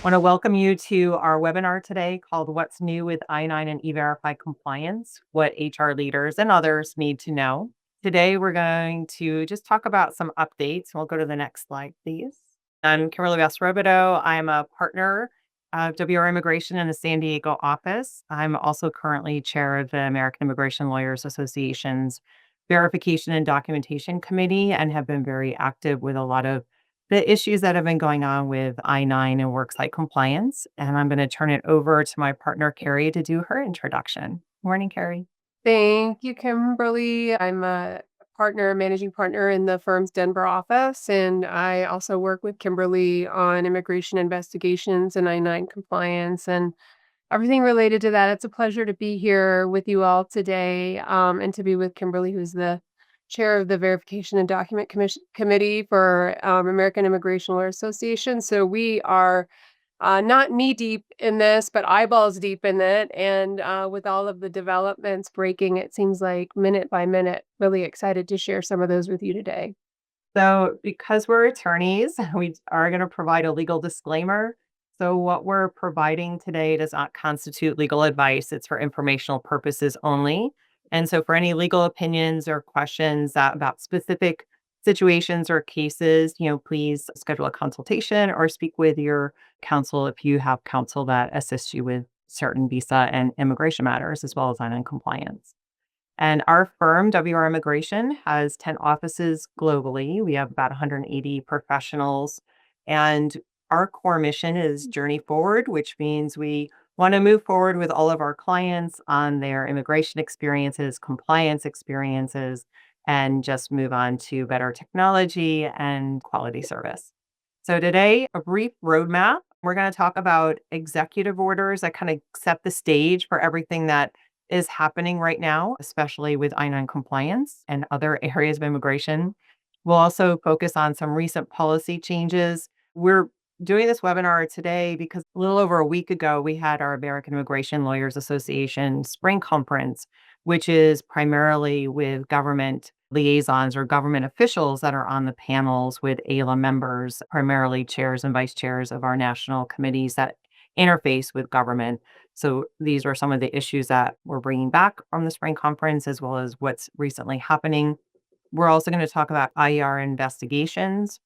Want to welcome you to our webinar today called What's New with I-9 and E-Verify Compliance, what HR leaders and others need to know. Today, we're going to just talk about some updates. We'll go to the next slide, please. I'm Kimberly Robidoux. I'm a partner of WR Immigration in the San Diego office. I'm also currently chair of the American Immigration Lawyers Association's Verification and Documentation Committee and have been very active with a lot of the issues that have been going on with I-9 and worksite compliance. And I'm going to turn it over to my partner, Carrie, to do her introduction. Morning, Carrie. Thank you, Kimberly. I'm a managing partner in the firm's Denver office, and I also work with Kimberly on immigration investigations and I-9 compliance and everything related to that. It's a pleasure to be here with you all today, and to be with Kimberly, who's the chair of the Verification and Document Committee for American Immigration Lawyer Association. So we are not knee deep in this, but eyeballs deep in it. And with all of the developments breaking, it seems like minute by minute, really excited to share some of those with you today. So, because we're attorneys, we are going to provide a legal disclaimer. So, what we're providing today does not constitute legal advice, it's for informational purposes only. And so, for any legal opinions or questions about specific situations or cases, please schedule a consultation or speak with your counsel if you have counsel that assists you with certain visa and immigration matters, as well as I-9 compliance. And our firm, WR Immigration, has 10 offices globally. We have about 180 professionals. And our core mission is Journey Forward, which means we want to move forward with all of our clients on their immigration experiences, compliance experiences, and just move on to better technology and quality service. So, today, a brief roadmap. We're going to talk about executive orders that kind of set the stage for everything that is happening right now, especially with I-9 compliance and other areas of immigration. We'll also focus on some recent policy changes. We're doing this webinar today because a little over a week ago, we had our American Immigration Lawyers Association spring conference, which is primarily with government liaisons or government officials that are on the panels with AILA members, primarily chairs and vice chairs of our national committees that interface with government. So these are some of the issues that we're bringing back from the spring conference, as well as what's recently happening. We're also going to talk about IER investigations,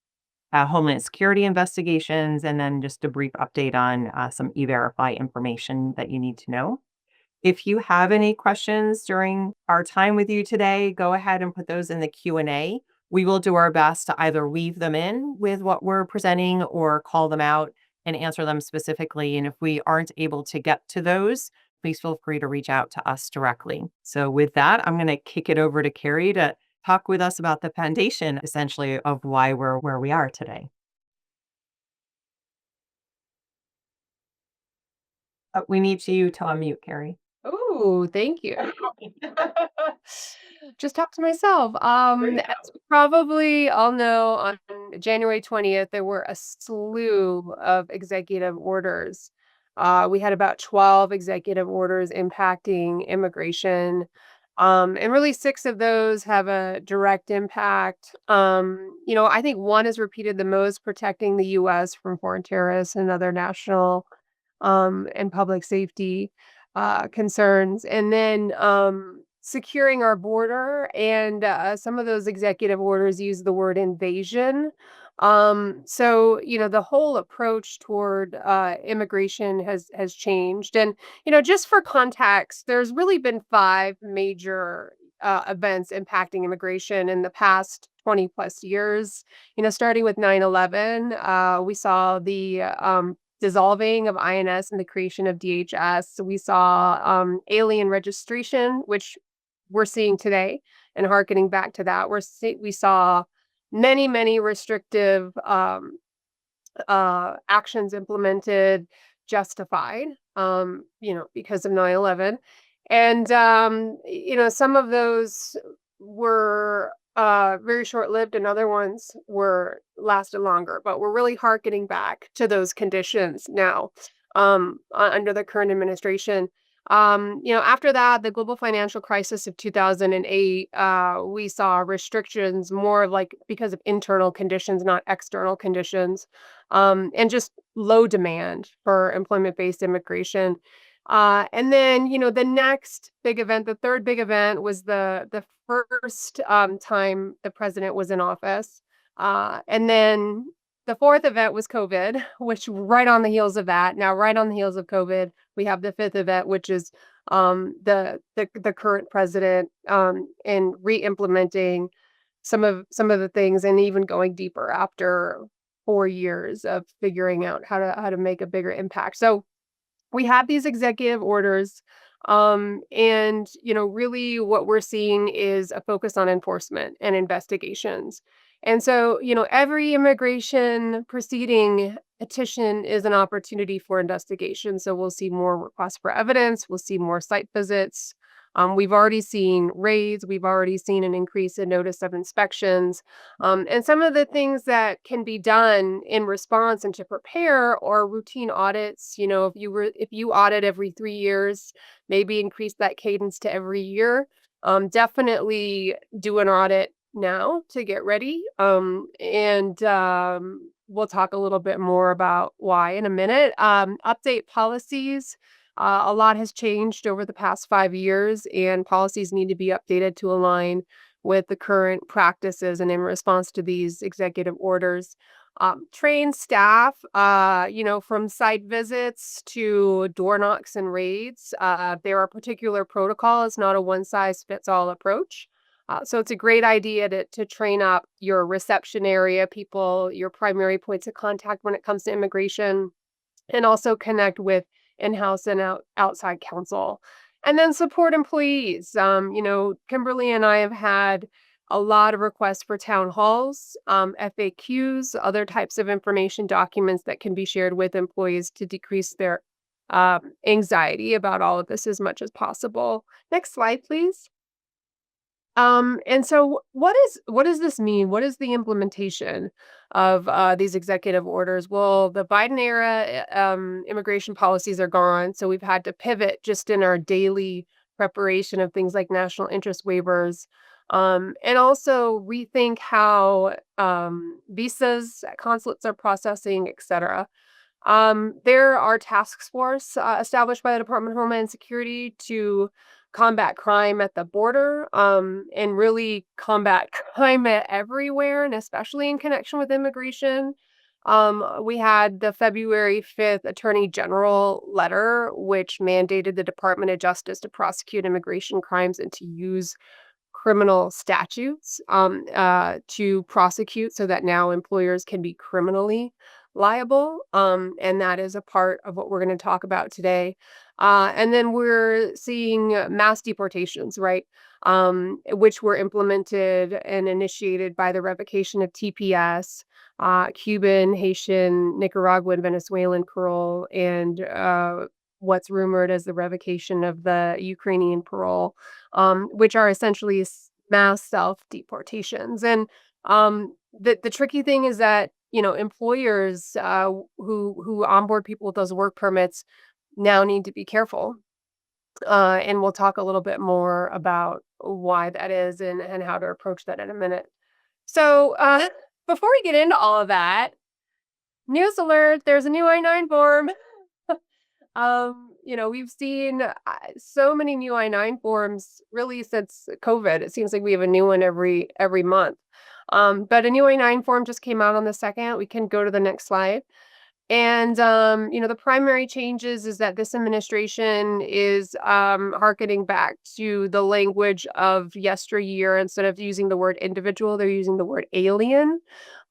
Homeland Security investigations, and then just a brief update on some E-Verify information that you need to know. If you have any questions during our time with you today, go ahead and put those in the Q&A. We will do our best to either weave them in with what we're presenting or call them out and answer them specifically. And if we aren't able to get to those, please feel free to reach out to us directly. So with that, I'm going to kick it over to Carrie to talk with us about the foundation, essentially, of why we're where we are today. We need you to unmute, Carrie. Oh, thank you. Just talk to myself. As probably all know, on January 20th, there were a slew of executive orders. We had about 12 executive orders impacting immigration. And really 6 of those have a direct impact. I think one has repeated the most, protecting the US from foreign terrorists and other national and public safety concerns. And then securing our border, and some of those executive orders use the word invasion. So the whole approach toward immigration has changed. And just for context, there's really been 5 major events impacting immigration in the past 20 plus years. Starting with 9/11, we saw the dissolving of INS and the creation of DHS. We saw alien registration, which we're seeing today, and harkening back to that, we saw many, many restrictive actions implemented, justified, because of 9/11. And, some of those were very short-lived, and other ones were lasted longer, but we're really harkening back to those conditions now, under the current administration. After that, the global financial crisis of 2008, we saw restrictions more like because of internal conditions, not external conditions, and just low demand for employment-based immigration. And then, the next big event, the third big event was the first time the president was in office. And then the fourth event was COVID, which right on the heels of that. Now, right on the heels of COVID, we have the fifth event, which is the current president and re-implementing some of the things and even going deeper after 4 years of figuring out how to make a bigger impact. So we have these executive orders, and really what we're seeing is a focus on enforcement and investigations. And so, every immigration proceeding petition is an opportunity for investigation. So we'll see more requests for evidence, we'll see more site visits. We've already seen raids, we've already seen an increase in notice of inspections. And some of the things that can be done in response and to prepare are routine audits. If you audit every 3 years, maybe increase that cadence to every year. Definitely do an audit now to get ready. And we'll talk a little bit more about why in a minute. Update policies. A lot has changed over the past 5 years, and policies need to be updated to align with the current practices and in response to these executive orders. Train staff, from site visits to door knocks and raids. There are particular protocols, not a one size fits all approach. So it's a great idea to train up your reception area people, your primary points of contact when it comes to immigration, and also connect with in-house and outside counsel. And then support employees. Kimberly and I have had a lot of requests for town halls, FAQs, other types of information documents that can be shared with employees to decrease their anxiety about all of this as much as possible. Next slide, please. And so what does this mean? What is the implementation of these executive orders? Well, the Biden era immigration policies are gone, so we've had to pivot just in our daily preparation of things like national interest waivers, and also rethink how visas at consulates are processing, etc. There are task force established by the Department of Homeland Security to combat crime at the border, and really combat crime everywhere, and especially in connection with immigration. We had the February 5th Attorney General letter, which mandated the Department of Justice to prosecute immigration crimes and to use criminal statutes to prosecute so that now employers can be criminally liable. And that is a part of what we're going to talk about today. And then we're seeing mass deportations, right? Which were implemented and initiated by the revocation of TPS, Cuban, Haitian, Nicaraguan, Venezuelan parole, and what's rumored as the revocation of the Ukrainian parole, which are essentially mass self-deportations. And the tricky thing is that, employers who onboard people with those work permits now need to be careful. And we'll talk a little bit more about why that is and how to approach that in a minute. So before we get into all of that, news alert, there's a new I-9 form. We've seen so many new I-9 forms really since COVID. It seems like we have a new one every month. But a new I-9 form just came out on the 2nd. We can go to the next slide. And, the primary changes is that this administration is hearkening back to the language of yesteryear. Instead of using the word individual, they're using the word alien.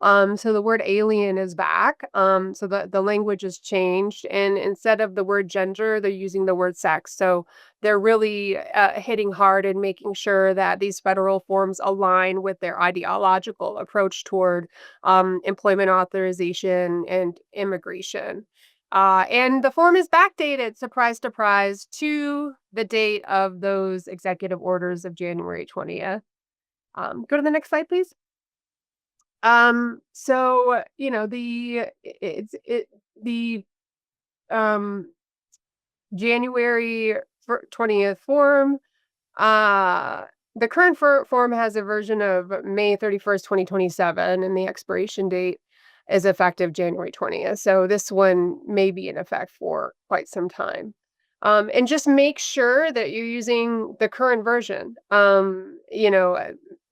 So the word alien is back. So the language has changed. And instead of the word gender, they're using the word sex. So they're really hitting hard and making sure that these federal forms align with their ideological approach toward employment authorization and immigration. And the form is backdated, surprise, surprise, to the date of those executive orders of January 20th. Go to the next slide, please. So, the January 20th form. The current form has a version of May 31st, 2027, and the expiration date is effective January 20th. So this one may be in effect for quite some time. And just make sure that you're using the current version.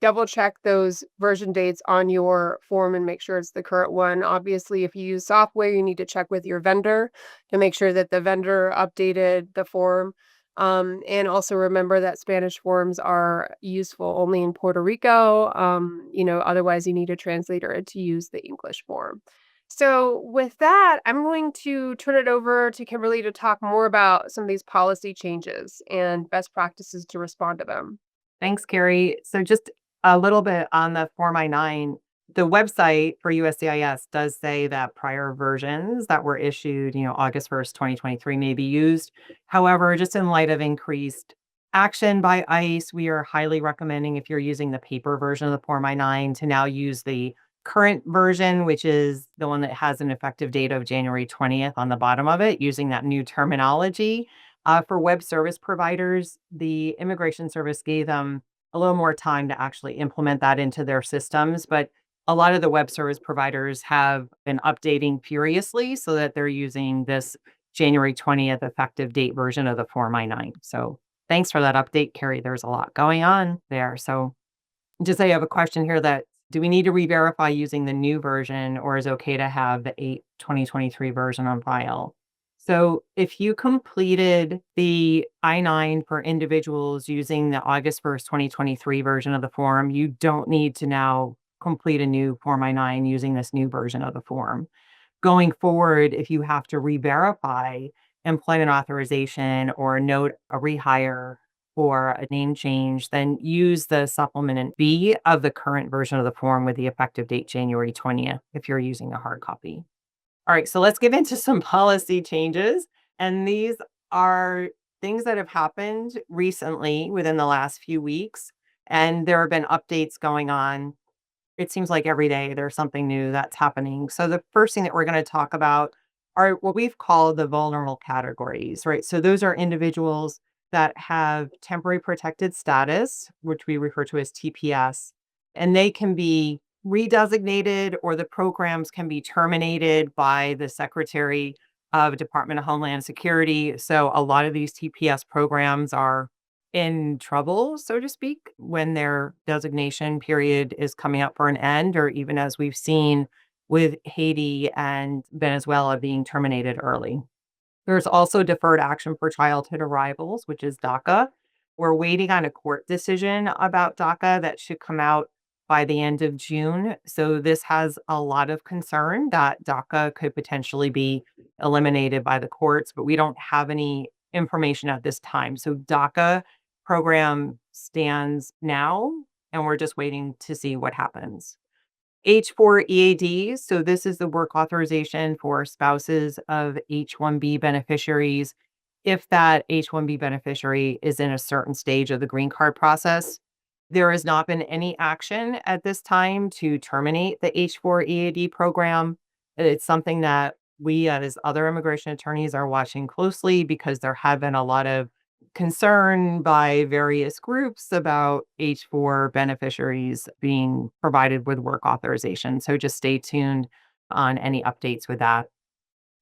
Double check those version dates on your form and make sure it's the current one. Obviously, if you use software, you need to check with your vendor to make sure that the vendor updated the form. And also remember that Spanish forms are useful only in Puerto Rico. Otherwise you need a translator to use the English form. So with that, I'm going to turn it over to Kimberly to talk more about some of these policy changes and best practices to respond to them. Thanks, Carrie. So just a little bit on the Form I-9. The website for USCIS does say that prior versions that were issued, August 1st, 2023 may be used. However, just in light of increased action by ICE, we are highly recommending if you're using the paper version of the Form I-9 to now use the current version, which is the one that has an effective date of January 20th on the bottom of it, using that new terminology. For web service providers, the Immigration Service gave them a little more time to actually implement that into their systems, but a lot of the web service providers have been updating furiously so that they're using this January 20th effective date version of the Form I-9. So thanks for that update, Carrie. There's a lot going on there. So just say I have a question here that do we need to re-verify using the new version or is it okay to have the 2023 version on file? So if you completed the I-9 for individuals using the August 1st, 2023 version of the form, you don't need to now complete a new Form I-9 using this new version of the form. Going forward, if you have to re-verify employment authorization or note a rehire for a name change, then use the supplement B of the current version of the form with the effective date January 20th if you're using a hard copy. All right, so let's get into some policy changes. And these are things that have happened recently within the last few weeks. And there have been updates going on. It seems like every day there's something new that's happening. So the first thing that we're going to talk about are what we've called the vulnerable categories, right? So those are individuals that have temporary protected status, which we refer to as TPS, and they can be redesignated or the programs can be terminated by the Secretary of Department of Homeland Security. So a lot of these TPS programs are in trouble, so to speak, when their designation period is coming up for an end, or even as we've seen with Haiti and Venezuela being terminated early. There's also deferred action for childhood arrivals, which is DACA. We're waiting on a court decision about DACA that should come out by the end of June. So this has a lot of concern that DACA could potentially be eliminated by the courts, but we don't have any information at this time. So DACA program stands now, and we're just waiting to see what happens. H-4 EADs, so this is the work authorization for spouses of H-1B beneficiaries. If that H-1B beneficiary is in a certain stage of the green card process, there has not been any action at this time to terminate the H-4 EAD program. It's something that we, as other immigration attorneys, are watching closely because there have been a lot of concern by various groups about H-4 beneficiaries being provided with work authorization. So just stay tuned on any updates with that.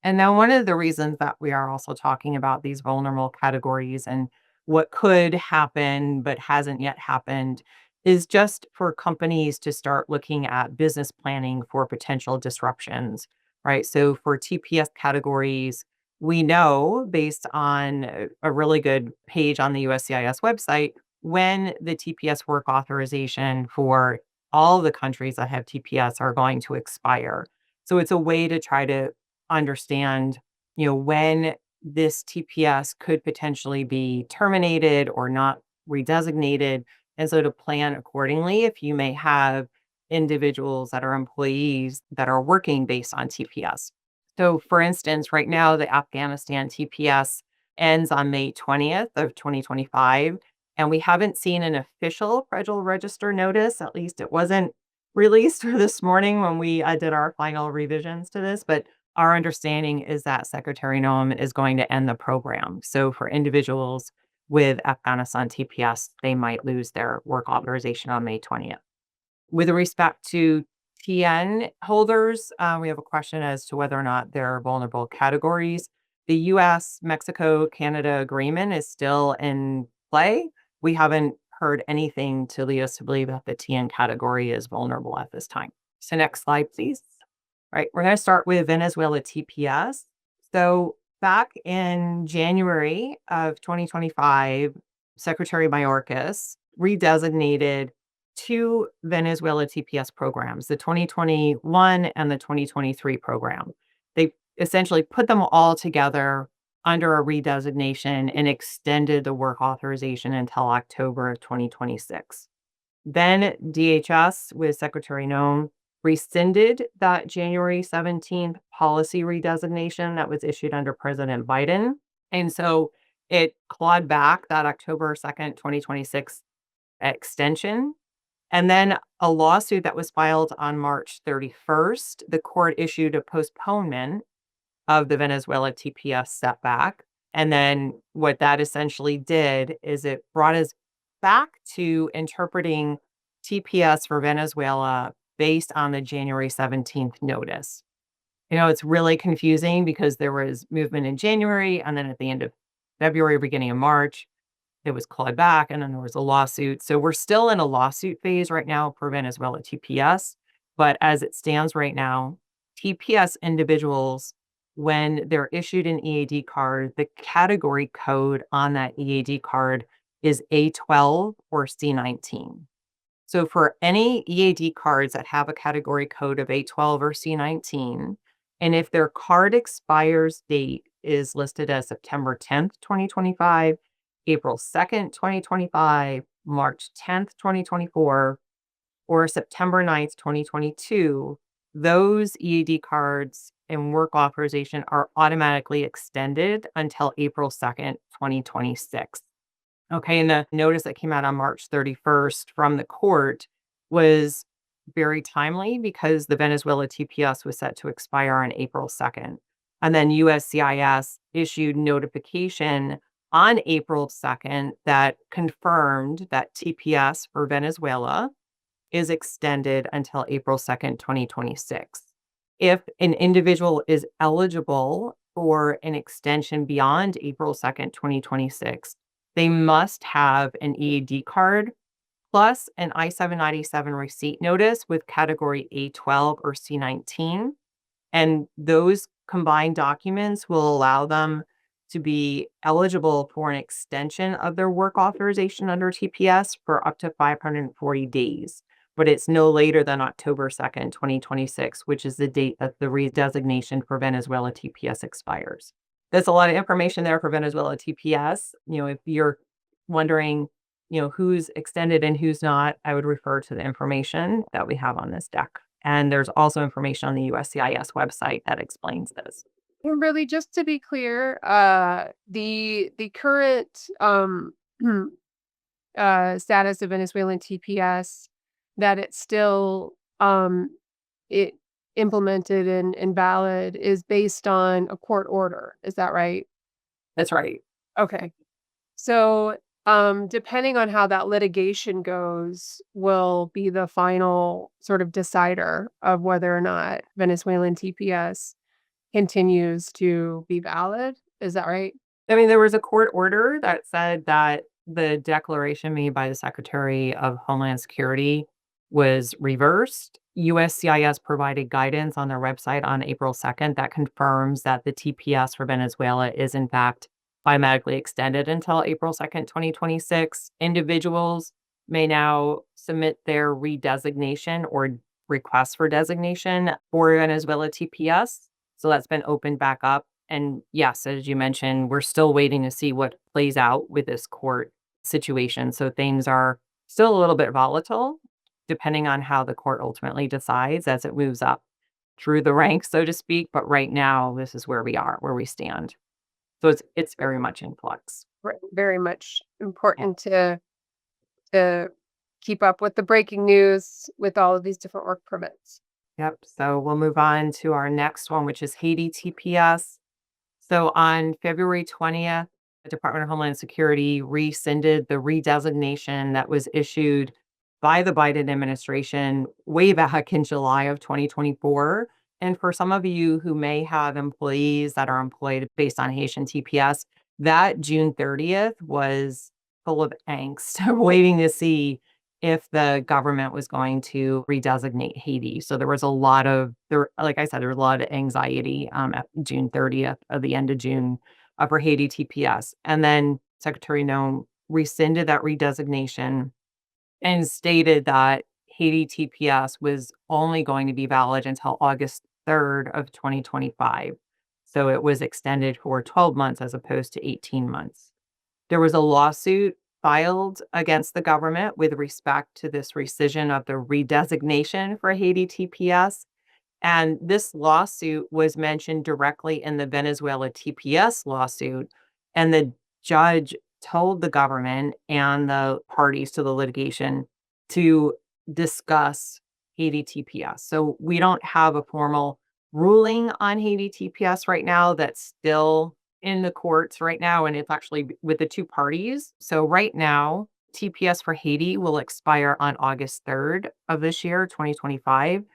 And now one of the reasons that we are also talking about these vulnerable categories and what could happen but hasn't yet happened is just for companies to start looking at business planning for potential disruptions, right? So for TPS categories, we know based on a really good page on the USCIS website when the TPS work authorization for all the countries that have TPS are going to expire. So it's a way to try to understand, when this TPS could potentially be terminated or not redesignated. And so to plan accordingly, if you may have individuals that are employees that are working based on TPS. So for instance, right now, the Afghanistan TPS ends on May 20th of 2025. And we haven't seen an official Federal Register notice. At least it wasn't released this morning when we did our final revisions to this. But our understanding is that Secretary Noem is going to end the program. So for individuals with Afghanistan TPS, they might lose their work authorization on May 20th. With respect to TN holders, we have a question as to whether or not they're vulnerable categories. The US Mexico Canada agreement is still in play. We haven't heard anything to lead us to believe that the TN category is vulnerable at this time. So, next slide, please. All right, we're going to start with Venezuela TPS. So, back in January of 2025, Secretary Mayorkas redesignated two Venezuela TPS programs, the 2021 and the 2023 program. They essentially put them all together under a redesignation and extended the work authorization until October of 2026. Then DHS, with Secretary Nome, rescinded that January 17th policy redesignation that was issued under President Biden. And so it clawed back that October 2nd, 2026 extension. And then a lawsuit that was filed on March 31st, the court issued a postponement of the Venezuela TPS setback. And then what that essentially did is it brought us back to interpreting TPS for Venezuela based on the January 17th notice. It's really confusing because there was movement in January, and then at the end of February, beginning of March, it was clawed back, and then there was a lawsuit. So we're still in a lawsuit phase right now for Venezuela TPS. But as it stands right now, TPS individuals, when they're issued an EAD card, the category code on that EAD card is A12 or C19. So for any EAD cards that have a category code of A12 or C19, and if their card expires date is listed as September 10th, 2025, April 2nd, 2025, March 10th, 2024, or September 9th, 2022, those EAD cards and work authorization are automatically extended until April 2nd, 2026. Okay, and the notice that came out on March 31st from the court was very timely because the Venezuela TPS was set to expire on April 2nd. And then USCIS issued notification on April 2nd that confirmed that TPS for Venezuela is extended until April 2nd, 2026. If an individual is eligible for an extension beyond April 2nd, 2026, they must have an EAD card plus an I-797 receipt notice with category A12 or C19. And those combined documents will allow them to be eligible for an extension of their work authorization under TPS for up to 540 days. But it's no later than October 2nd, 2026, which is the date that the redesignation for Venezuela TPS expires. There's a lot of information there for Venezuela TPS. If you're wondering, who's extended and who's not, I would refer to the information that we have on this deck. And there's also information on the USCIS website that explains this. Kimberly, just to be clear, the current status of Venezuelan TPS, that it's still it implemented and valid, is based on a court order. Is that right? That's right. Okay. So, depending on how that litigation goes, will be the final sort of decider of whether or not Venezuelan TPS continues to be valid. Is that right? I mean, there was a court order that said that the declaration made by the Secretary of Homeland Security was reversed. USCIS provided guidance on their website on April 2nd that confirms that the TPS for Venezuela is, in fact, automatically extended until April 2nd, 2026. Individuals may now submit their redesignation or request for designation for Venezuela TPS. So that's been opened back up. And yes, as you mentioned, we're still waiting to see what plays out with this court situation. So things are still a little bit volatile, depending on how the court ultimately decides as it moves up through the ranks, so to speak. But right now, this is where we are, where we stand. So it's very much in flux. Very much important to keep up with the breaking news with all of these different work permits. Yep. So we'll move on to our next one, which is Haiti TPS. So on February 20th, the Department of Homeland Security rescinded the redesignation that was issued by the Biden administration way back in July of 2024. And for some of you who may have employees that are employed based on Haitian TPS, that June 30th was full of angst, waiting to see if the government was going to redesignate Haiti. So there was a lot of there, like I said, there was a lot of anxiety at June 30th, of the end of June, for Haiti TPS. And then Secretary Nome rescinded that redesignation and stated that Haiti TPS was only going to be valid until August 3rd of 2025. So it was extended for 12 months as opposed to 18 months. There was a lawsuit filed against the government with respect to this rescission of the redesignation for Haiti TPS. And this lawsuit was mentioned directly in the Venezuela TPS lawsuit. And the judge told the government and the parties to the litigation to discuss Haiti TPS. So we don't have a formal ruling on Haiti TPS right now. That's still in the courts right now. And it's actually with the two parties. So right now, TPS for Haiti will expire on August 3rd of this year, 2025.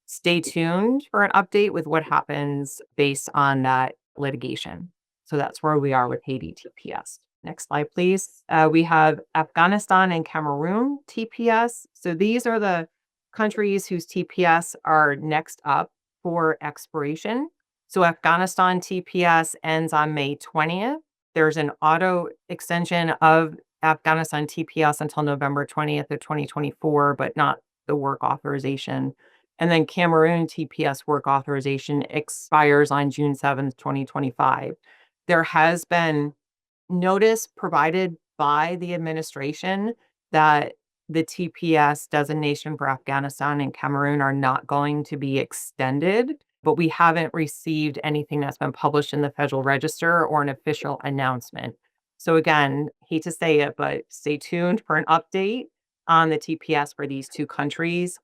Stay tuned for an update with what happens based on that litigation. So that's where we are with Haiti TPS. Next slide, please. We have Afghanistan and Cameroon TPS. So these are the countries whose TPS are next up for expiration. So Afghanistan TPS ends on May 20th. There's an auto extension of Afghanistan TPS until November 20th of 2024, but not the work authorization. And then Cameroon TPS work authorization expires on June 7th, 2025. There has been notice provided by the administration that the TPS designation for Afghanistan and Cameroon are not going to be extended, but we haven't received anything that's been published in the Federal Register or an official announcement. So again, hate to say it, but stay tuned for an update on the TPS for these two countries.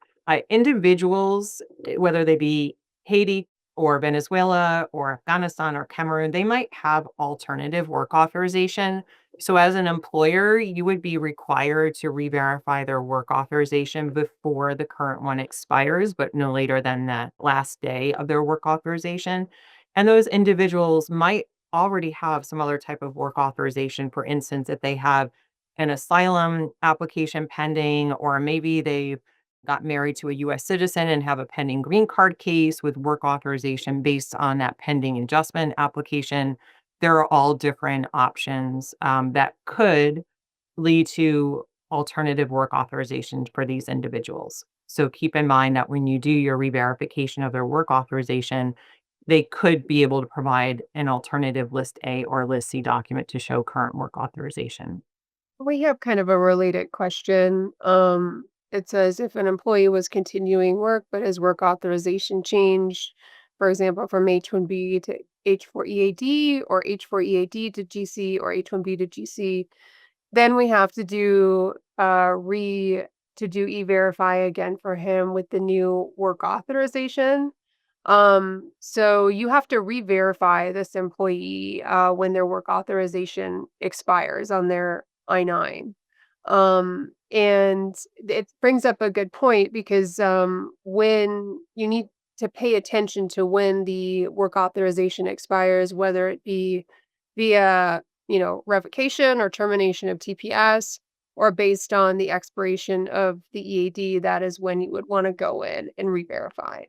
Individuals, whether they be Haiti or Venezuela or Afghanistan or Cameroon, they might have alternative work authorization. So as an employer, you would be required to re-verify their work authorization before the current one expires, but no later than the last day of their work authorization. And those individuals might already have some other type of work authorization. For instance, if they have an asylum application pending, or maybe they got married to a US citizen and have a pending green card case with work authorization based on that pending adjustment application. There are all different options that could lead to alternative work authorizations for these individuals. So keep in mind that when you do your re-verification of their work authorization, they could be able to provide an alternative List A or List C document to show current work authorization. We have kind of a related question. It says if an employee was continuing work, but his work authorization changed, for example, from H-1B to H-4 EAD or H-4 EAD to GC or H-1B to GC, then we have to do e-verify again for him with the new work authorization. So you have to re-verify this employee when their work authorization expires on their I-9. And it brings up a good point because when you need to pay attention to when the work authorization expires, whether it be via, revocation or termination of TPS, or based on the expiration of the EAD, that is when you would want to go in and re-verify.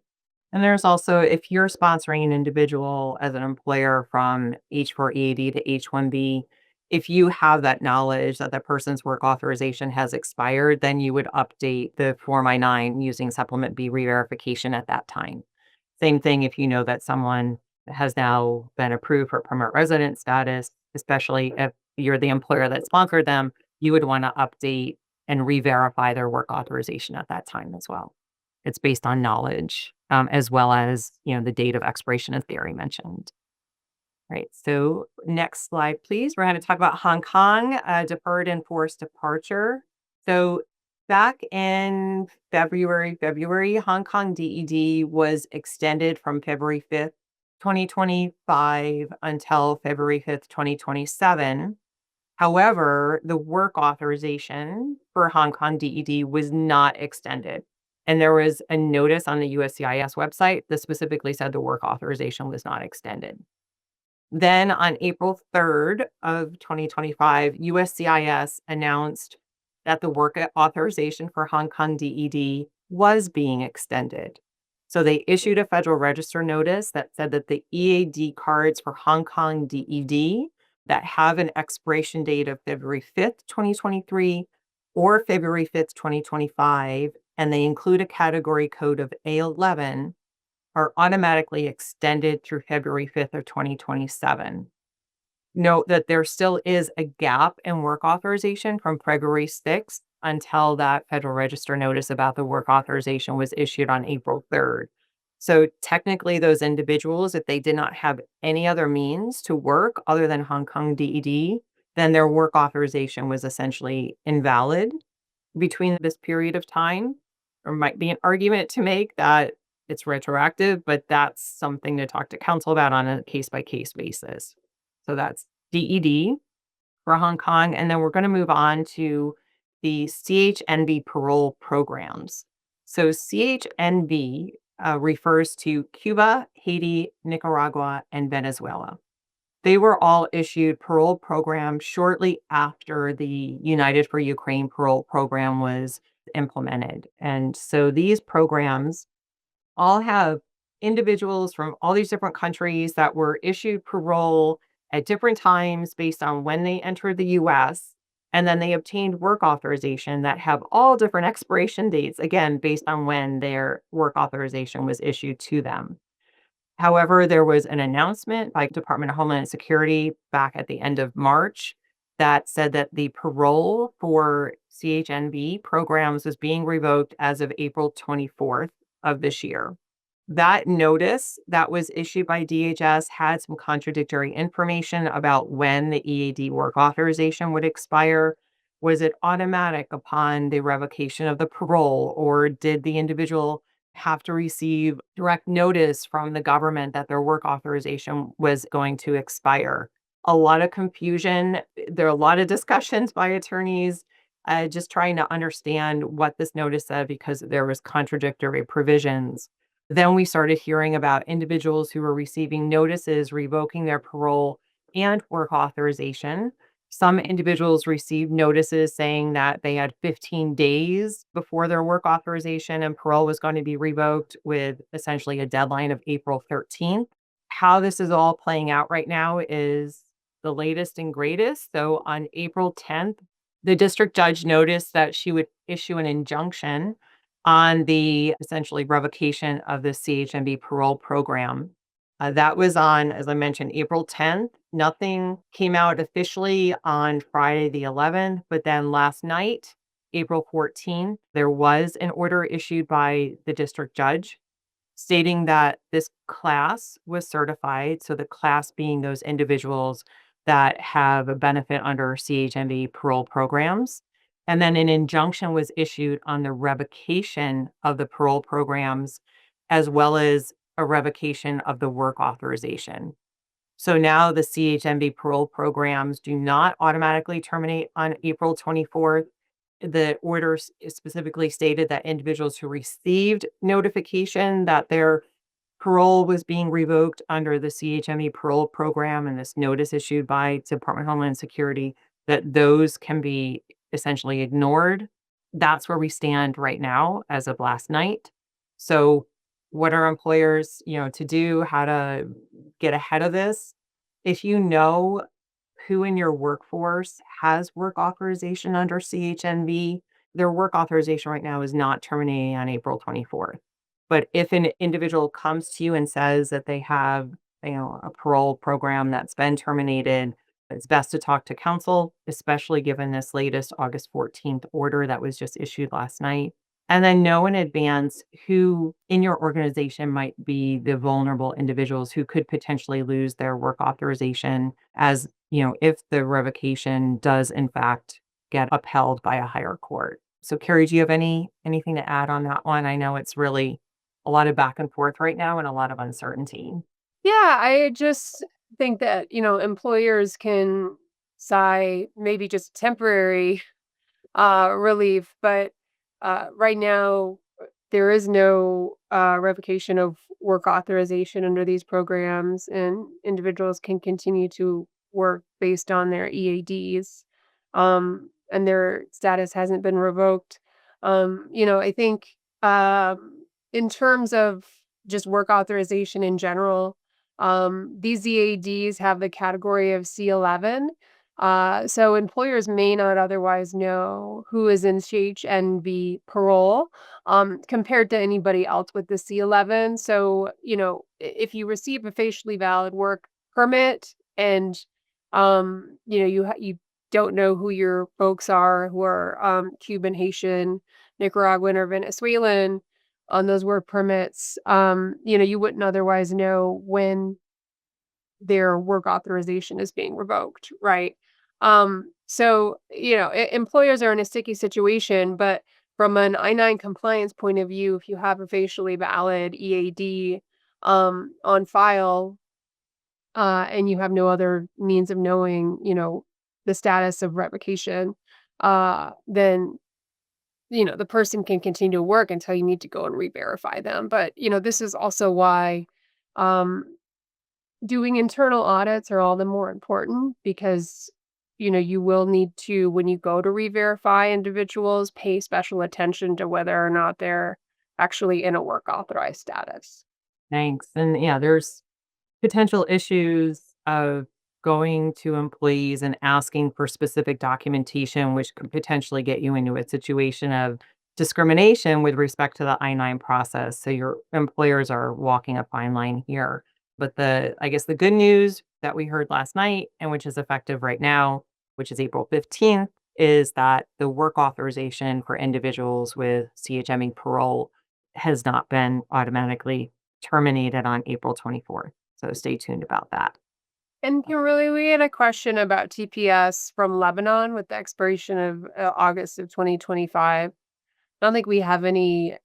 And there's also, if you're sponsoring an individual as an employer from H-4 EAD to H-1B, if you have that knowledge that that person's work authorization has expired, then you would update the Form I-9 using Supplement B re-verification at that time. Same thing if you know that someone has now been approved for permanent resident status, especially if you're the employer that sponsored them, you would want to update and re-verify their work authorization at that time as well. It's based on knowledge, as well as, the date of expiration, as Barry mentioned. Right. So next slide, please. We're going to talk about Hong Kong, deferred and forced departure. So back in February, Hong Kong DED was extended from February 5th 2025 until February 5th, 2027. However, the work authorization for Hong Kong DED was not extended. And there was a notice on the USCIS website that specifically said the work authorization was not extended. Then on April 3rd of 2025, USCIS announced that the work authorization for Hong Kong DED was being extended. So they issued a Federal Register notice that said that the EAD cards for Hong Kong DED that have an expiration date of February 5th, 2023 or February 5th, 2025, and they include a category code of A11 are automatically extended through February 5th of 2027. Note that there still is a gap in work authorization from February 6th until that Federal Register notice about the work authorization was issued on April 3rd. So technically, those individuals, if they did not have any other means to work other than Hong Kong DED, then their work authorization was essentially invalid between this period of time. There might be an argument to make that it's retroactive, but that's something to talk to counsel about on a case by case basis. So that's DED for Hong Kong. And then we're going to move on to the CHNV parole programs. So CHNV refers to Cuba, Haiti, Nicaragua, and Venezuela. They were all issued parole programs shortly after the United for Ukraine parole program was implemented. And so these programs all have individuals from all these different countries that were issued parole at different times based on when they entered the US. And then they obtained work authorization that have all different expiration dates, again, based on when their work authorization was issued to them. However, there was an announcement by Department of Homeland Security back at the end of March that said that the parole for CHNV programs was being revoked as of April 24th of this year. That notice that was issued by DHS had some contradictory information about when the EAD work authorization would expire. Was it automatic upon the revocation of the parole, or did the individual have to receive direct notice from the government that their work authorization was going to expire? A lot of confusion. There are a lot of discussions by attorneys just trying to understand what this notice said because there was contradictory provisions. Then we started hearing about individuals who were receiving notices revoking their parole and work authorization. Some individuals received notices saying that they had 15 days before their work authorization and parole was going to be revoked, with essentially a deadline of April 13th. How this is all playing out right now is the latest and greatest. So on April 10th, the district judge noticed that she would issue an injunction on the essentially revocation of the CHMB parole program. That was on, as I mentioned, April 10th. Nothing came out officially on Friday the 11th, but then last night, April 14th, there was an order issued by the district judge stating that this class was certified. So the class being those individuals that have a benefit under CHMB parole programs. And then an injunction was issued on the revocation of the parole programs, as well as a revocation of the work authorization. So now the CHMB parole programs do not automatically terminate on April 24th. The order specifically stated that individuals who received notification that their parole was being revoked under the CHME parole program and this notice issued by Department of Homeland Security, that those can be essentially ignored. That's where we stand right now as of last night. So what are employers, to do, how to get ahead of this? If you know who in your workforce has work authorization under CHNV, their work authorization right now is not terminating on April 24th. But if an individual comes to you and says that they have, a parole program that's been terminated, it's best to talk to counsel, especially given this latest August 14th order that was just issued last night. And then know in advance who in your organization might be the vulnerable individuals who could potentially lose their work authorization, as if the revocation does in fact get upheld by a higher court. So Carrie, do you have anything to add on that one? I know it's really a lot of back and forth right now and a lot of uncertainty. Yeah, I just think that, employers can sigh maybe just temporary relief, but right now there is no revocation of work authorization under these programs, and individuals can continue to work based on their EADs, and their status hasn't been revoked. I think in terms of just work authorization in general, these EADs have the category of C11, so employers may not otherwise know who is in CHNV parole, compared to anybody else with the C11. So, if you receive a facially valid work permit and, you don't know who your folks are who are Cuban, Haitian, Nicaraguan, or Venezuelan on those work permits, you wouldn't otherwise know when their work authorization is being revoked, right? So, employers are in a sticky situation, but from an I-9 compliance point of view, if you have a facially valid EAD on file, and you have no other means of knowing, the status of revocation, then the person can continue to work until you need to go and re-verify them. But, this is also why um doing internal audits are all the more important because, you will need to, when you go to re-verify individuals, pay special attention to whether or not they're actually in a work authorized status. Thanks. And yeah, there's potential issues of going to employees and asking for specific documentation, which could potentially get you into a situation of discrimination with respect to the I-9 process. So your employers are walking a fine line here. But I guess the good news that we heard last night and which is effective right now, which is April 15th, is that the work authorization for individuals with CHME parole has not been automatically terminated on April 24th. So stay tuned about that. And Kimberly, we had a question about TPS from Lebanon with the expiration of August of 2025. I don't think we have any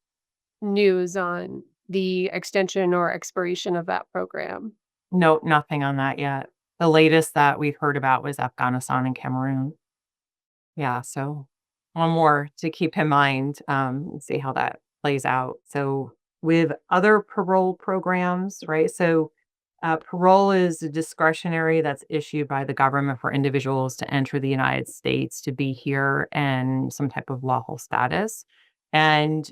news on the extension or expiration of that program. No, nothing on that yet. The latest that we've heard about was Afghanistan and Cameroon. Yeah, so one more to keep in mind, and see how that plays out. So with other parole programs, right? So parole is discretionary that's issued by the government for individuals to enter the United States to be here and some type of lawful status. And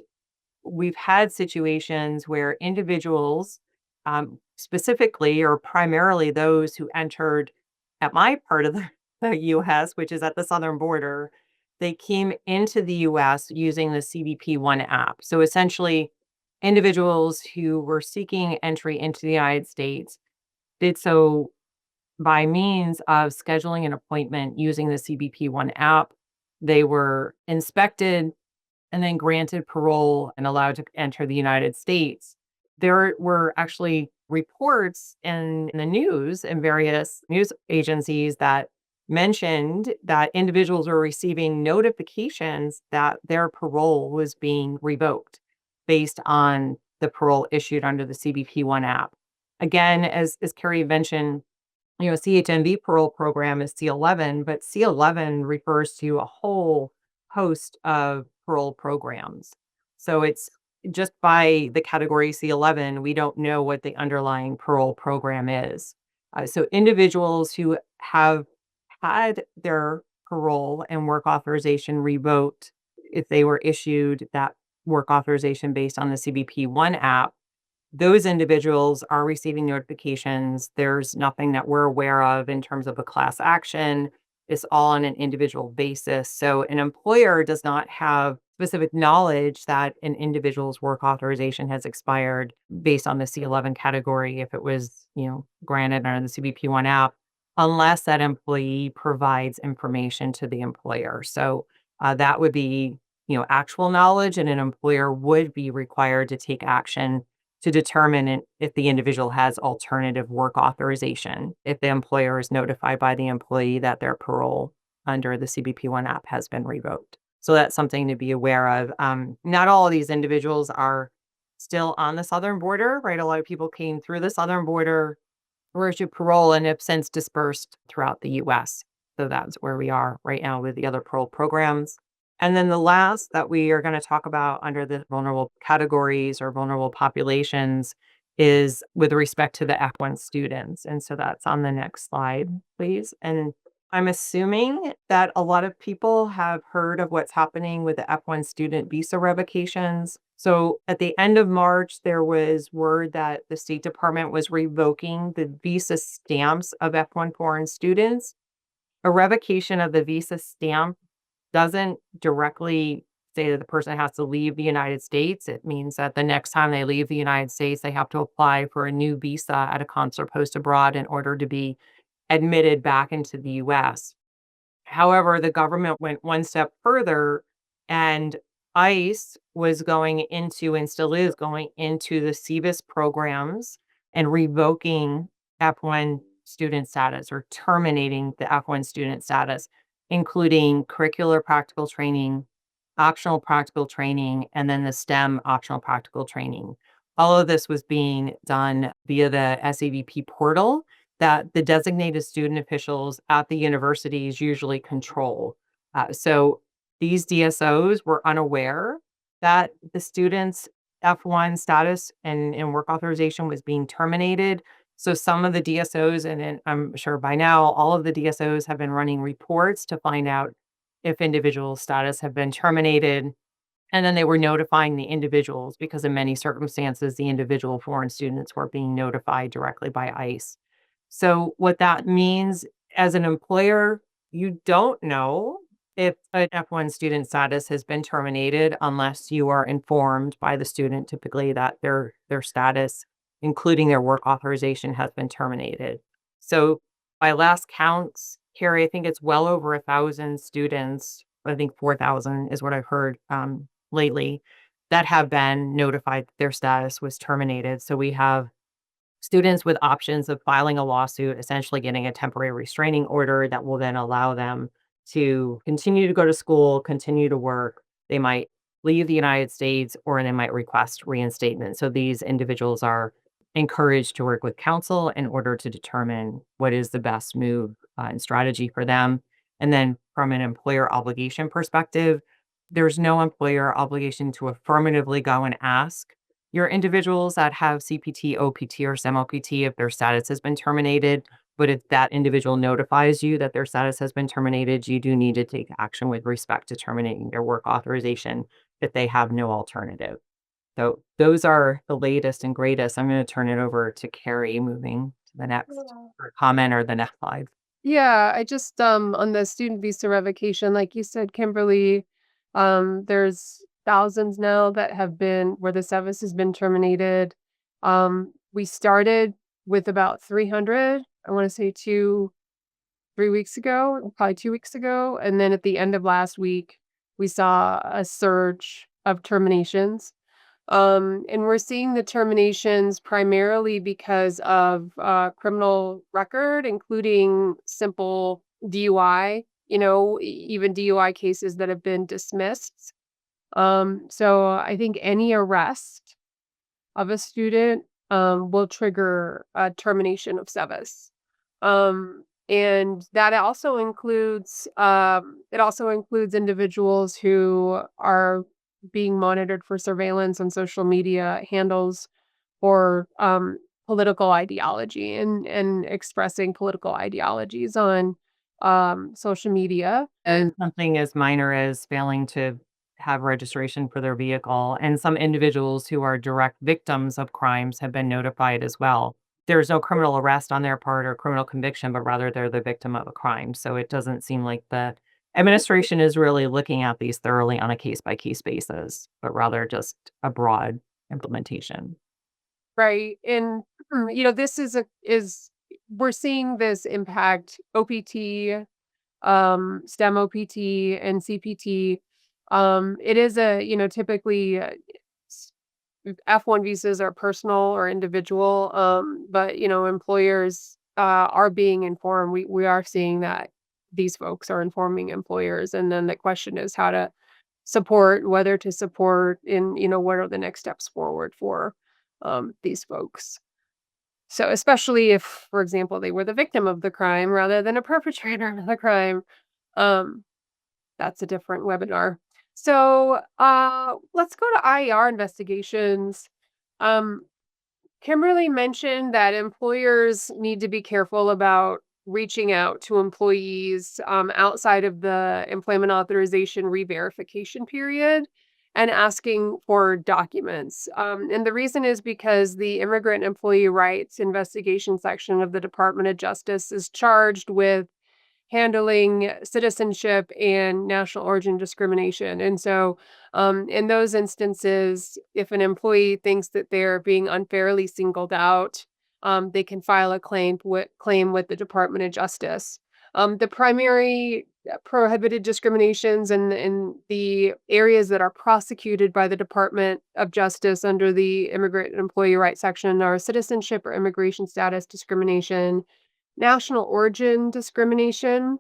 we've had situations where individuals, specifically or primarily those who entered at my part of the US, which is at the southern border, they came into the US using the CBP One app. So essentially, individuals who were seeking entry into the United States did so by means of scheduling an appointment using the CBP One app. They were inspected and then granted parole and allowed to enter the United States. There were actually reports in the news and various news agencies that mentioned that individuals were receiving notifications that their parole was being revoked based on the parole issued under the CBP One app. Again, as Carrie mentioned, CHNV parole program is C11, but C11 refers to a whole host of parole programs. So it's just by the category C11, we don't know what the underlying parole program is. So individuals who have had their parole and work authorization revoked, if they were issued that work authorization based on the CBP One app, those individuals are receiving notifications. There's nothing that we're aware of in terms of a class action. It's all on an individual basis. So an employer does not have specific knowledge that an individual's work authorization has expired based on the C11 category if it was, granted under the CBP One app, unless that employee provides information to the employer. So that would be, actual knowledge, and an employer would be required to take action to determine if the individual has alternative work authorization, if the employer is notified by the employee that their parole under the CBP One app has been revoked. So that's something to be aware of. Not all of these individuals are still on the southern border, right? A lot of people came through the southern border, were issued parole, and have since dispersed throughout the US. So that's where we are right now with the other parole programs. And then the last that we are going to talk about under the vulnerable categories or vulnerable populations is with respect to the F1 students. And so that's on the next slide, please. And I'm assuming that a lot of people have heard of what's happening with the F1 student visa revocations. So at the end of March, there was word that the State Department was revoking the visa stamps of F1 foreign students. A revocation of the visa stamp doesn't directly say that the person has to leave the United States. It means that the next time they leave the United States, they have to apply for a new visa at a consular post abroad in order to be admitted back into the US. However, the government went one step further, and ICE was going into and still is going into the SEVIS programs and revoking F1 student status or terminating the F1 student status, including curricular practical training, optional practical training, and then the STEM optional practical training. All of this was being done via the SAVP portal that the designated student officials at the universities usually control. So these DSOs were unaware that the students' F1 status and work authorization was being terminated. So some of the DSOs, and then I'm sure by now, all of the DSOs have been running reports to find out if individual status have been terminated. And then they were notifying the individuals because in many circumstances, the individual foreign students were being notified directly by ICE. So what that means as an employer, you don't know if an F1 student status has been terminated unless you are informed by the student typically that their status, including their work authorization, has been terminated. So by last counts, Carrie, I think it's well over 1,000 students. I think 4,000 is what I've heard lately that have been notified that their status was terminated. So we have students with options of filing a lawsuit, essentially getting a temporary restraining order that will then allow them to continue to go to school, continue to work. They might leave the United States or they might request reinstatement. So these individuals are encouraged to work with counsel in order to determine what is the best move and strategy for them. And then from an employer obligation perspective, there's no employer obligation to affirmatively go and ask your individuals that have CPT, OPT, or STEM OPT if their status has been terminated. But if that individual notifies you that their status has been terminated, you do need to take action with respect to terminating their work authorization if they have no alternative. So those are the latest and greatest. I'm going to turn it over to Carrie moving to the next comment or the next slide. Yeah, I just on the student visa revocation, like you said, Kimberly, there's thousands now that have been where the SEVIS has been terminated. We started with about 300, I want to say 3 weeks ago, probably 2 weeks ago. And then at the end of last week, we saw a surge of terminations. And we're seeing the terminations primarily because of criminal record, including simple DUI, even DUI cases that have been dismissed. So I think any arrest of a student will trigger a termination of SEVIS. And that also includes individuals who are being monitored for surveillance on social media handles or political ideology and expressing political ideologies on social media. And something as minor as failing to have registration for their vehicle, and some individuals who are direct victims of crimes have been notified as well. There's no criminal arrest on their part or criminal conviction, but rather they're the victim of a crime. So it doesn't seem like the administration is really looking at these thoroughly on a case-by-case basis, but rather just a broad implementation. Right. And this is we're seeing this impact OPT, STEM OPT and CPT. It is typically F1 visas are personal or individual, but employers are being informed. We are seeing that these folks are informing employers, and then the question is how to support, whether to support in, what are the next steps forward for these folks. So especially if, for example, they were the victim of the crime rather than a perpetrator of the crime, um, that's a different webinar. So let's go to IER investigations. Um, Kimberly mentioned that employers need to be careful about reaching out to employees outside of the employment authorization re-verification period and asking for documents. And the reason is because the Immigrant Employee Rights Investigation section of the Department of Justice is charged with handling citizenship and national origin discrimination. And so, in those instances, if an employee thinks that they're being unfairly singled out, they can file a claim with the Department of Justice. The primary prohibited discriminations and the areas that are prosecuted by the Department of Justice under the Immigrant and Employee Rights section are citizenship or immigration status discrimination, national origin discrimination,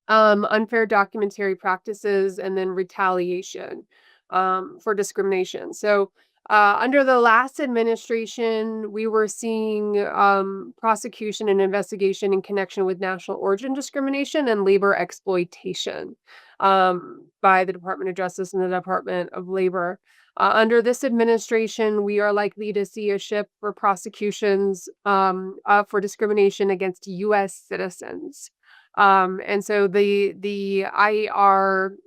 unfair documentary practices, and then retaliation for discrimination. So, under the last administration, we were seeing prosecution and investigation in connection with national origin discrimination and labor exploitation by the Department of Justice and the Department of Labor. Under this administration, we are likely to see a shift for prosecutions for discrimination against U.S. citizens. And so the IER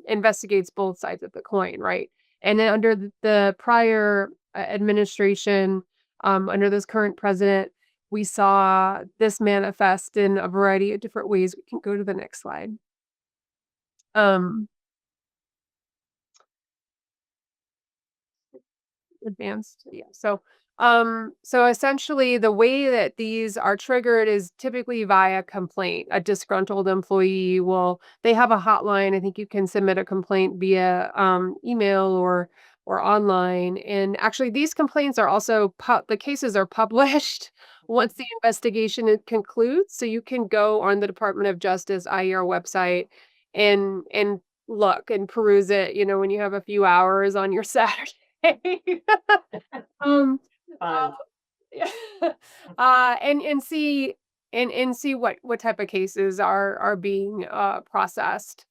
investigates both sides of the coin, right? And then under the prior administration, under this current president, we saw this manifest in a variety of different ways. We can go to the next slide. Um, Advanced, yeah. So essentially the way that these are triggered is typically via complaint. A disgruntled employee they have a hotline. I think you can submit a complaint via email or online. And actually these complaints are also the cases are published once the investigation concludes. So you can go on the Department of Justice IER website and look and peruse it, when you have a few hours on your Saturday. Um, uh, Fun. yeah, and see see what type of cases are being processed.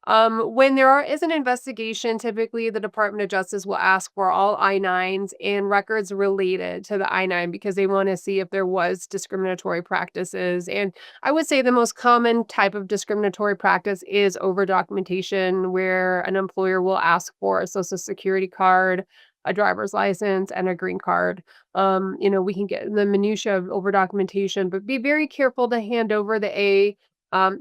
When is an investigation, typically the Department of Justice will ask for all I-9s and records related to the I-9 because they want to see if there was discriminatory practices. And I would say the most common type of discriminatory practice is over documentation, where an employer will ask for a social security card, a driver's license, and a green card. We can get in the minutia of over documentation, but be very careful to hand over the A,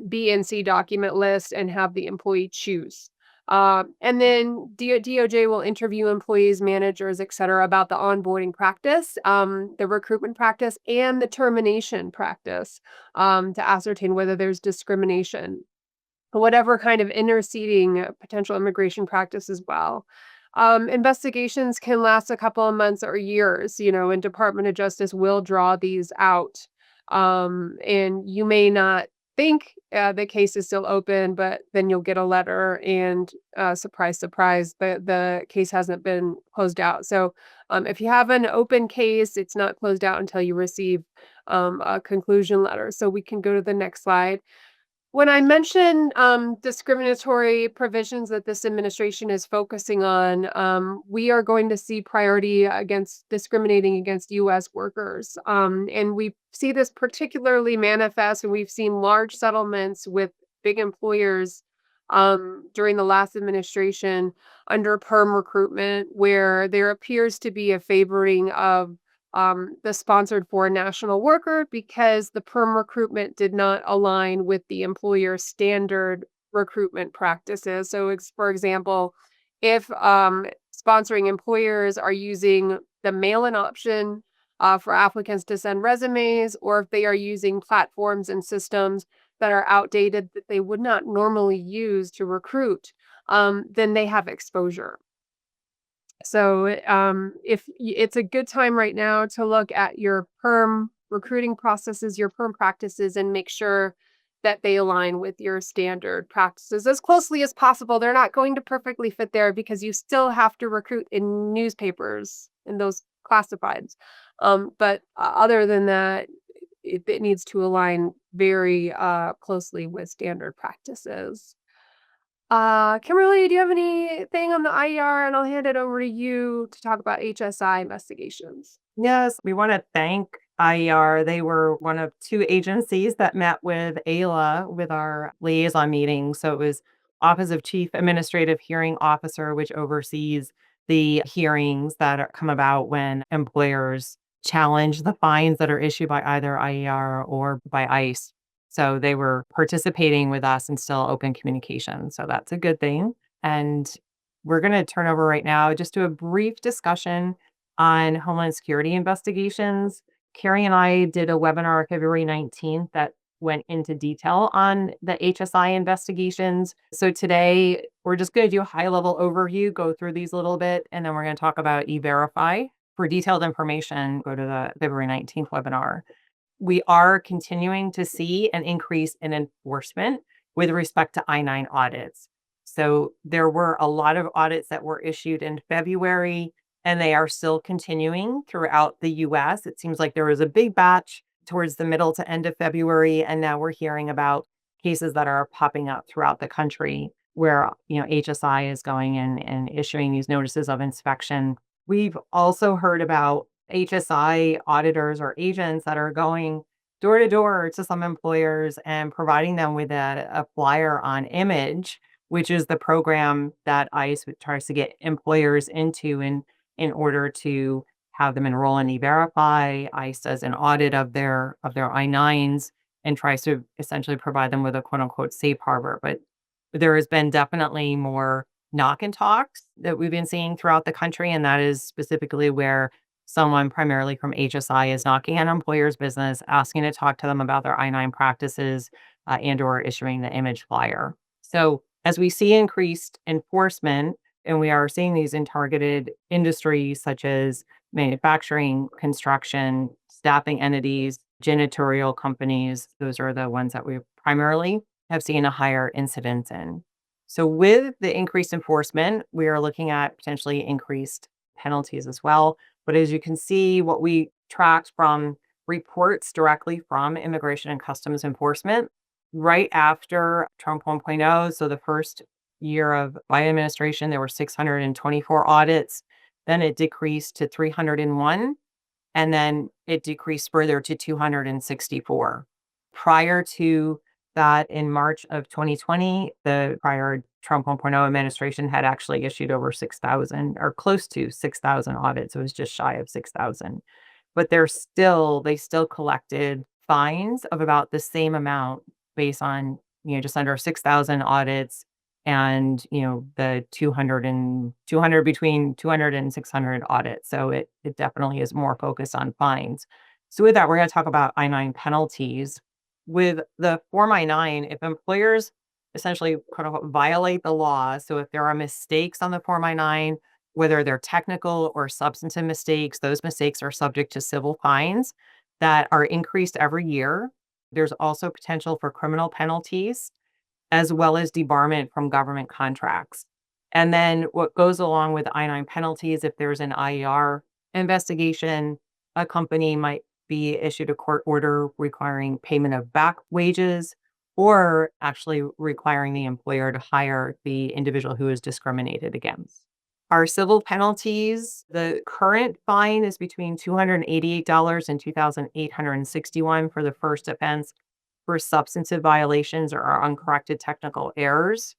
B, and C document list and have the employee choose. And then DOJ will interview employees, managers, et cetera, about the onboarding practice, the recruitment practice, and the termination practice to ascertain whether there's discrimination, whatever kind of interceding potential immigration practice as well. Investigations can last a couple of months or years, and Department of Justice will draw these out. And you may not think the case is still open, but then you'll get a letter and surprise, surprise, the case hasn't been closed out. So if you have an open case, it's not closed out until you receive a conclusion letter. So we can go to the next slide. When I mentioned discriminatory provisions that this administration is focusing on, we are going to see priority against discriminating against U.S. workers. And we see this particularly manifest, and we've seen large settlements with big employers during the last administration under perm recruitment, where there appears to be a favoring of the sponsored foreign national worker because the perm recruitment did not align with the employer's standard recruitment practices. So, for example, if sponsoring employers are using the mail-in option for applicants to send resumes, or if they are using platforms and systems that are outdated that they would not normally use to recruit, then they have exposure. So, it's a good time right now to look at your perm recruiting processes, your perm practices, and make sure that they align with your standard practices as closely as possible. They're not going to perfectly fit there because you still have to recruit in newspapers in those classifieds. But other than that, it needs to align very closely with standard practices. Kimberly, do you have anything on the IER? And I'll hand it over to you to talk about HSI investigations. Yes, we want to thank IER. They were one of two agencies that met with AILA with our liaison meeting. So it was Office of Chief Administrative Hearing Officer, which oversees the hearings that come about when employers challenge the fines that are issued by either IER or by ICE. So they were participating with us and still open communication. So that's a good thing. And we're going to turn over right now just to a brief discussion on Homeland Security investigations. Carrie and I did a webinar February 19th that went into detail on the HSI investigations. So today we're just going to do a high level overview, go through these a little bit, and then we're going to talk about E-Verify. For detailed information, go to the February 19th webinar. We are continuing to see an increase in enforcement with respect to I-9 audits. So there were a lot of audits that were issued in February, and they are still continuing throughout the US. It seems like there was a big batch towards the middle to end of February, and now we're hearing about cases that are popping up throughout the country where, HSI is going in and issuing these notices of inspection. We've also heard about HSI auditors or agents that are going door to door to some employers and providing them with a flyer on Image, which is the program that ICE tries to get employers into in order to have them enroll in E-Verify. ICE does an audit of their I-9s and tries to essentially provide them with a quote unquote safe harbor. But there has been definitely more knock and talks that we've been seeing throughout the country, and that is specifically where someone primarily from HSI is knocking on an employer's business, asking to talk to them about their I-9 practices, and or issuing the Image flyer. So as we see increased enforcement, and we are seeing these in targeted industries such as manufacturing, construction, staffing entities, janitorial companies, those are the ones that we primarily have seen a higher incidence in. So with the increased enforcement, we are looking at potentially increased penalties as well. But as you can see, what we tracked from reports directly from Immigration and Customs Enforcement right after Trump 1.0, so the first year of my administration, there were 624 audits. Then it decreased to 301, and then it decreased further to 264. Prior to that, in March of 2020, the prior Trump 1.0 administration had actually issued over 6,000 or close to 6,000 audits. It was just shy of 6,000. But they still collected fines of about the same amount based on, just under 6,000 audits and, the 200 between 200 and 600 audits. So it definitely is more focused on fines. So with that, we're going to talk about I-9 penalties. With the Form I-9, if employers essentially quote unquote violate the law, so if there are mistakes on the Form I-9, whether they're technical or substantive mistakes, those mistakes are subject to civil fines that are increased every year. There's also potential for criminal penalties as well as debarment from government contracts. And then what goes along with I-9 penalties, if there's an IER investigation, a company might be issued a court order requiring payment of back wages or actually requiring the employer to hire the individual who is discriminated against. Our civil penalties, the current fine is between $288 and $2,861 for the first offense. For substantive violations or uncorrected technical errors,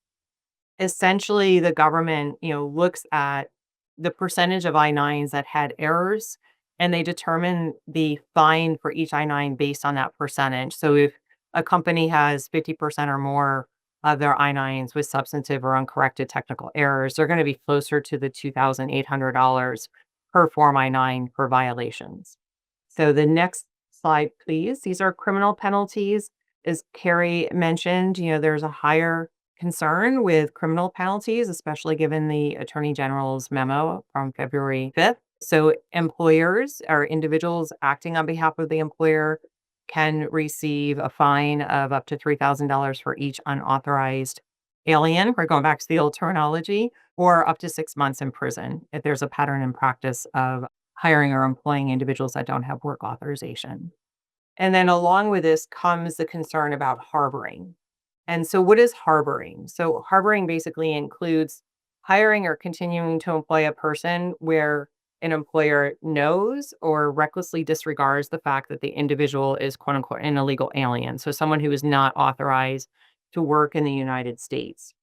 essentially the government, looks at the percentage of I-9s that had errors, and they determine the fine for each I-9 based on that percentage. So if a company has 50% or more of their I-9s with substantive or uncorrected technical errors, they're going to be closer to the $2,800 per Form I-9 for violations. So the next slide, please. These are criminal penalties. As Carrie mentioned, there's a higher concern with criminal penalties, especially given the Attorney General's memo from February 5th. So employers or individuals acting on behalf of the employer can receive a fine of up to $3,000 for each unauthorized alien. We're going back to the old terminology, or up to 6 months in prison if there's a pattern and practice of hiring or employing individuals that don't have work authorization. And then along with this comes the concern about harboring. And so, what is harboring? So, harboring basically includes hiring or continuing to employ a person where an employer knows or recklessly disregards the fact that the individual is quote unquote an illegal alien. So, someone who is not authorized to work in the United States.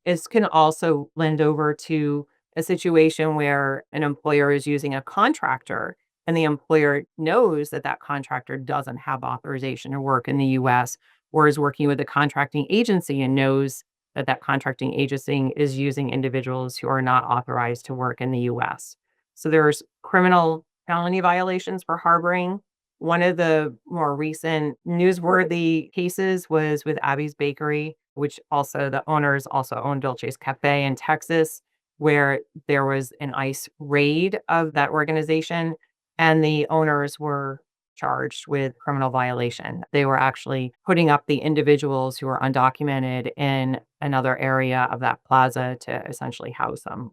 This can also lend over to a situation where an employer is using a contractor and the employer knows that that contractor doesn't have authorization to work in the US, or is working with a contracting agency and knows that that contracting agency is using individuals who are not authorized to work in the US. So there's criminal felony violations for harboring. One of the more recent newsworthy cases was with Abby's Bakery, which also the owners also own Dolce's Cafe in Texas, where there was an ICE raid of that organization and the owners were charged with criminal violation. They were actually putting up the individuals who were undocumented in another area of that plaza to essentially house them.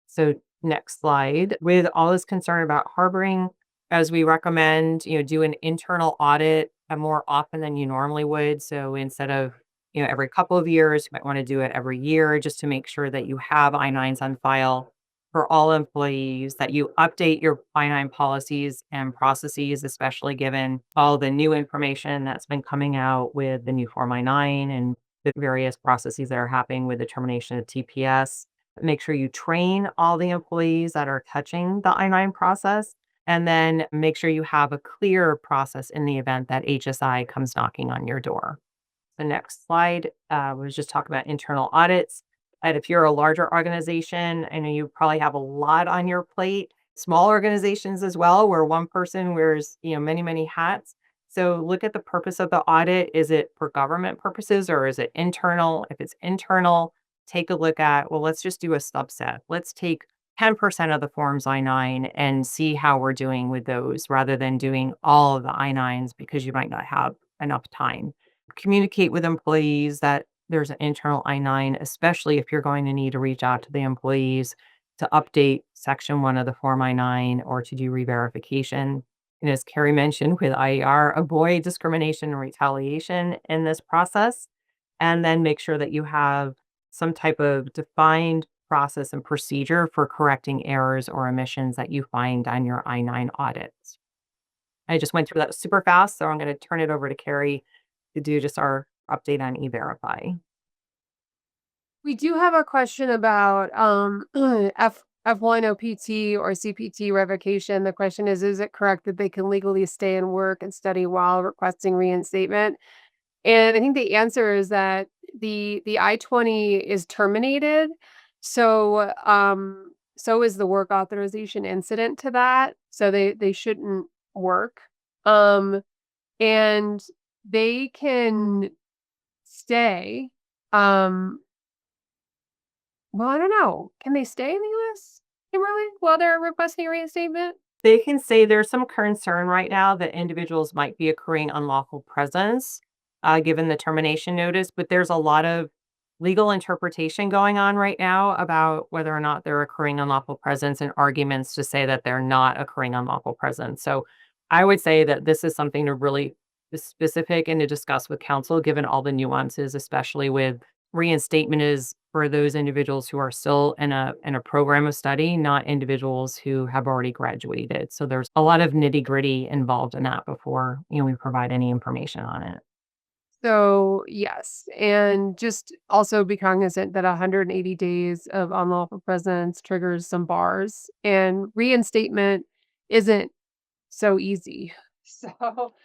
So next slide. With all this concern about harboring, as we recommend, do an internal audit more often than you normally would. So instead of, every couple of years, you might want to do it every year just to make sure that you have I-9s on file for all employees, that you update your I-9 policies and processes, especially given all the new information that's been coming out with the new Form I-9 and the various processes that are happening with the termination of TPS. Make sure you train all the employees that are touching the I-9 process, and then make sure you have a clear process in the event that HSI comes knocking on your door. The next slide was just talking about internal audits. And if you're a larger organization, I know you probably have a lot on your plate. Small organizations as well, where one person wears, many, many hats. So look at the purpose of the audit. Is it for government purposes or is it internal? If it's internal, take a look at, well, let's just do a subset. Let's take 10% of the forms I-9 and see how we're doing with those rather than doing all of the I-9s because you might not have enough time. Communicate with employees that there's an internal I-9, especially if you're going to need to reach out to the employees to update section 1 of the Form I-9 or to do re-verification. And as Carrie mentioned with IER, avoid discrimination and retaliation in this process, and then make sure that you have some type of defined process and procedure for correcting errors or omissions that you find on your I-9 audits. I just went through that super fast, so I'm going to turn it over to Carrie to do just our update on E-Verify. We do have a question about F1 OPT or CPT revocation. The question is it correct that they can legally stay and work and study while requesting reinstatement? And I think the answer is that the I-20 is terminated. So is the work authorization incident to that. So they shouldn't work. And they can stay. Well, I don't know. Can they stay in the US, Kimberly, while they're requesting a reinstatement? They can say there's some concern right now that individuals might be accruing unlawful presence, given the termination notice, but there's a lot of legal interpretation going on right now about whether or not they're accruing unlawful presence and arguments to say that they're not accruing unlawful presence. So I would say that this is something to really be specific and to discuss with counsel, given all the nuances, especially with reinstatement is for those individuals who are still in a program of study, not individuals who have already graduated. So there's a lot of nitty-gritty involved in that before, we provide any information on it. So, yes, and just also be cognizant that 180 days of unlawful presence triggers some bars, and reinstatement isn't so easy.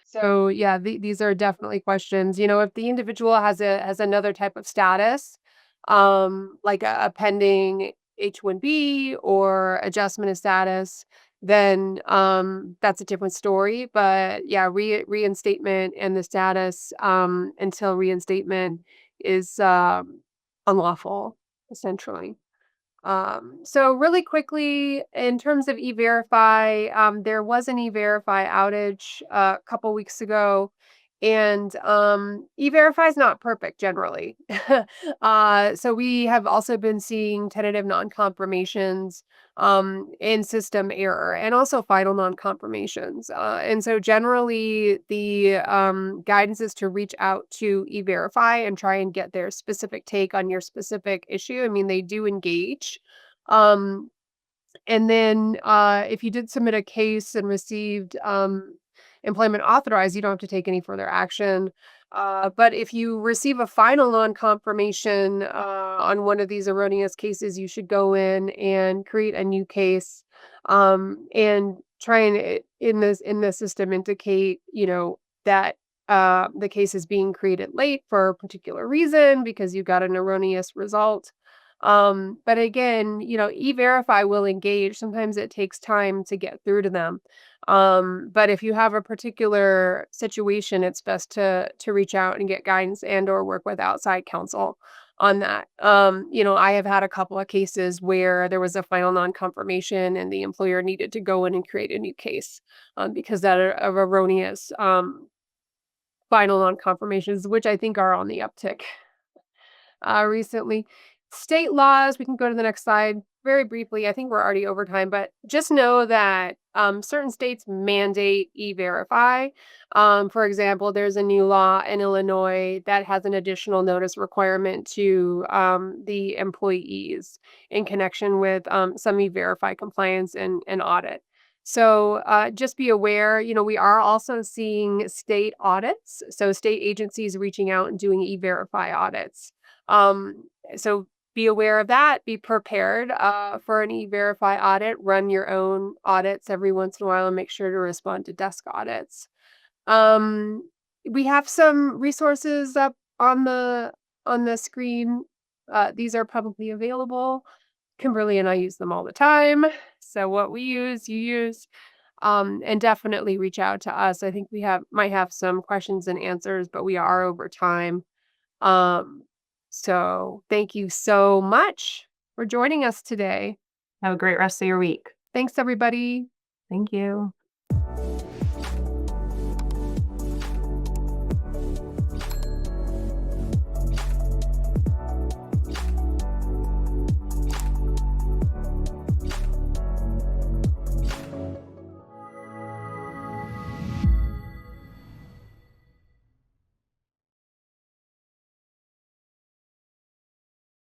So yeah, these are definitely questions. If the individual has another type of status, like a pending H-1B or adjustment of status, then that's a different story. But yeah, reinstatement and the status until reinstatement is unlawful, essentially. So really quickly, in terms of E-Verify, there was an E-Verify outage a couple weeks ago, and E-Verify is not perfect generally. So we have also been seeing tentative non-confirmations, and system error, and also final non-confirmations. And so generally, the guidance is to reach out to E-Verify and try and get their specific take on your specific issue. I mean, they do engage. Um, and then, if you did submit a case and received, employment authorized, you don't have to take any further action. But if you receive a final non-confirmation, on one of these erroneous cases, you should go in and create a new case, and try and in the system indicate, that the case is being created late for a particular reason because you got an erroneous result. But again, E-Verify will engage. Sometimes it takes time to get through to them. But if you have a particular situation, it's best to reach out and get guidance and or work with outside counsel on that. I have had a couple of cases where there was a final non-confirmation and the employer needed to go in and create a new case, because that of erroneous final non-confirmations, which I think are on the uptick recently. State laws, we can go to the next slide very briefly. I think we're already over time, but just know that certain states mandate E-Verify. For example, there's a new law in Illinois that has an additional notice requirement to the employees in connection with some E-Verify compliance and audit. So just be aware, we are also seeing state audits. So state agencies reaching out and doing E-Verify audits. So be aware of that. Be prepared for an E-Verify audit. Run your own audits every once in a while and make sure to respond to desk audits. Um, we have some resources up on the screen. These are publicly available. Kimberly and I use them all the time. So what we use, you use. And definitely reach out to us. I think we might have some questions and answers, but we are over time. Um, so thank you so much for joining us today. Have a great rest of your week. Thanks, everybody. Thank you.